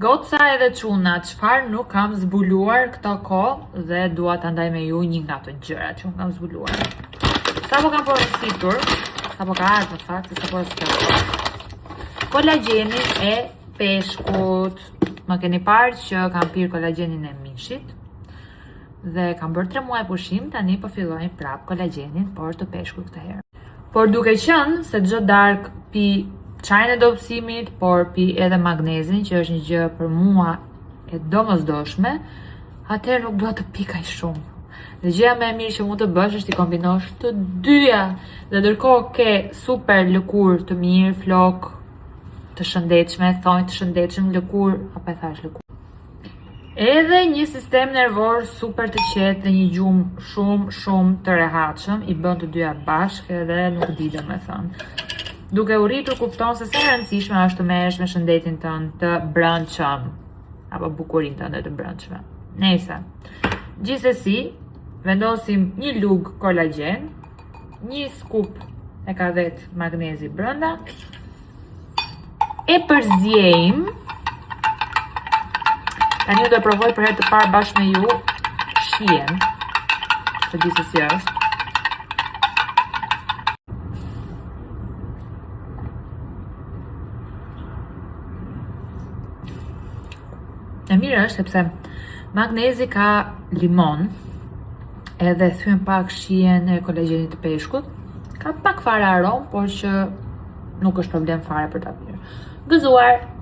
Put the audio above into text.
Goca edhe çuna, çfarë nuk kam zbuluar këto kohë dhe dua ta ndaj me ju një nga ato gjëra që unë kam zbuluar. Sapo kam porositur, sapo ka ardhur në fakt, sapo është kolagjenin e peshkut. Më keni parë që kam pirë kolagjenin e mishit dhe kam bërë 3 muaj pushim, tani po fillojnë prap kolagjenin, por të peshkut këtë herë. Por duke qenë se çdo darkë pi çajin e dobësimit, por pi edhe magnezin, që është një gjë për mua e domosdoshme, atëherë nuk dua të pi kaq shumë. Dhe gjëja më e mirë që mund të bësh është i kombinosh të dyja. Dhe ndërkohë ke super lëkurë të mirë, flok të shëndetshme, thonjë të shëndetshëm, lëkurë, apo e thash lëkurë. Edhe një sistem nervor super të qetë dhe një gjumë shumë të rehatshëm i bën të dyja bashkë dhe nuk di domethënë. Duke u rritur kupton se sa e rëndësishme është të merresh me shëndetin tënd të brëndshëm apo bukurinë tënde të brëndshme. Nëse gjithsesi vendosim një lug kolagjen, një skup e ka vet magnezi brenda, e përzjejmë. Tani do e provoj për herë të parë bashkë me ju shien, se di se si është. E mirë është sepse magnezi ka limon, edhe thyen pak shien e kolagjenit të peshkut, ka pak fare aromë, por që nuk është problem fare për ta pirë. Gëzuar!